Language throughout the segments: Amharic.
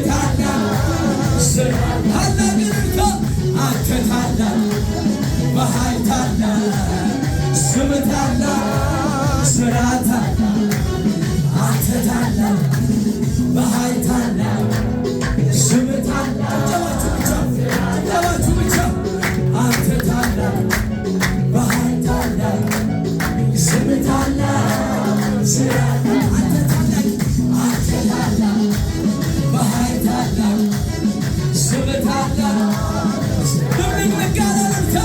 ታላቅ ታላቅንካ አንተ ታላቅ በኃይል ታላቅ ስም ታላቅ ስራ ታላቅ አንተ ታላቅ በኃይል ታላቅ ስም ታላቅ ጨዋችሁ ብቻ አንተ ታላቅ በኃይል ታላቅ ስም ታላቅ ስራ አንተ ታላቅ በኃይል ታላቅ ስም ታላቅ ድብልቅልቅ ያለ እልልታ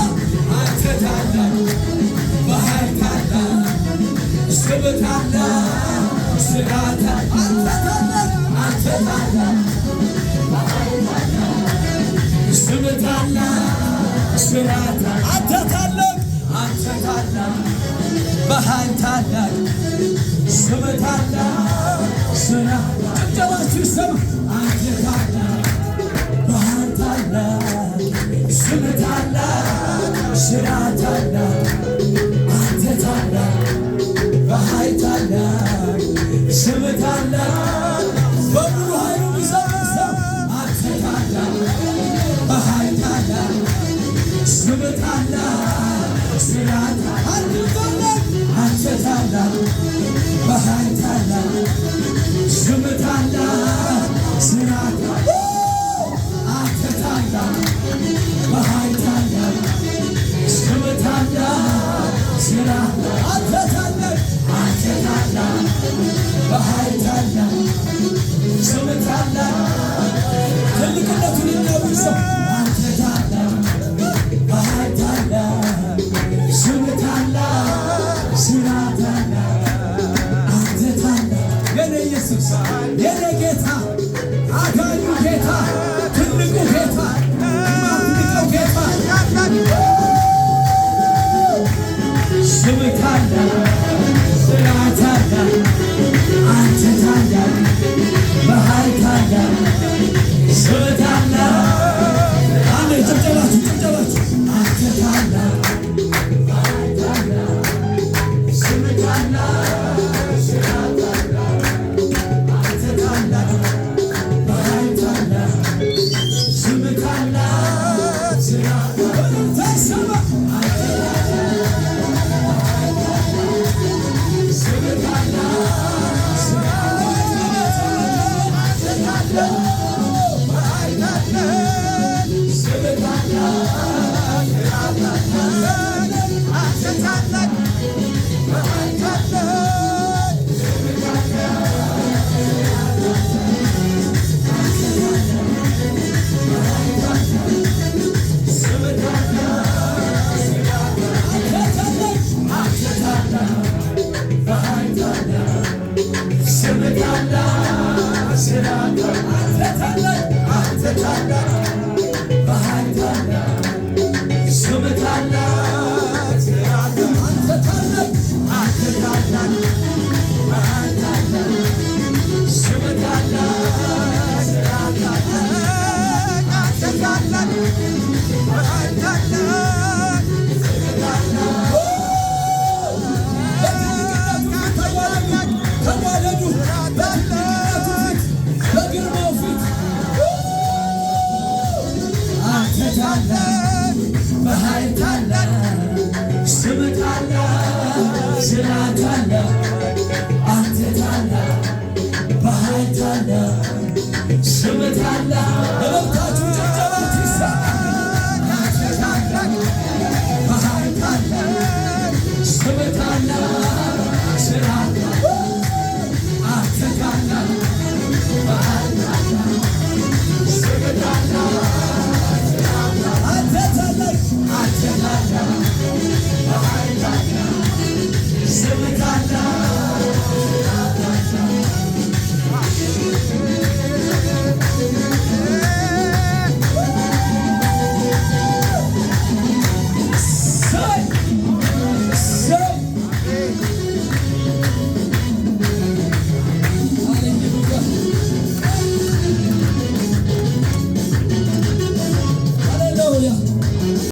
አንተ ታላቅ በኃይል ታላቅ ስም ታላቅ ስራ ታላቅ አንተ ታላቅ በኃይል ታላቅ ስም ታላቅ ስራ አንተ ታላቅ በኃይል ታላቅ ስም ታላቅ ስራ ጭብጨባችሁ ይሰማ አንተ ታላቅ በኃይል ታላቅ ስም ታላቅ ስራ ታላቅ አንተ ታላቅ በኃይል ታላቅ ስም ታላቅ በሙሉ ኃይሉ ይሰማ አንተ ታላቅ በኃይል ታላቅ ስም ታላቅ ስራ ታላቅ አንተ ታላቅ በኃይል ታላቅ ስም ታላቅ ስራ አንተ ታላቅ በኃይል ታላቅ ስም ታላቅ ስራ አንተ ታላቅ በኃይል ታላቅ ስም ታላቅ ትልቅነቱን የሚያውቅ ሰው አንተ ታላቅ በኃይል ታላቅ ስም ታላቅ ስራ ታላቅ አንተ ታላቅ የኔ ኢየሱስ የኔ ጌታ አዳኙ ጌታ ትልቁ ጌታ ማትልቀው ጌታ ስም ታላቅ ስራ ታላቅ አንተ ታላቅ በኃይል ታላቅ ስም ታላቅ አንተ ጭብጨባችሁ አንተ ታላቅ በኃይል ታላቅ ስም ታላቅ ስራ ታላቅ አንተ ታላቅ በኃይል ታላቅ ስም ታላቅ ስራ ተሰማ አንተ ስም ታላቅ ስራ አንተ ታላቅ በኃይል ታላቅ ስም ታላቅ ስራ አንተ ታላቅ በኃይል ታላቅ ስም በኃይል ታላቅ ስም ታላቅ ስራ ታላቅ አንተ ታላቅ በኃይል ታላቅ ስም ታላቅ በመብታችሁ ጭብጨባችሁ ይሰማል አንተ ታላቅ በኃይል ታላቅ ስም ታላቅ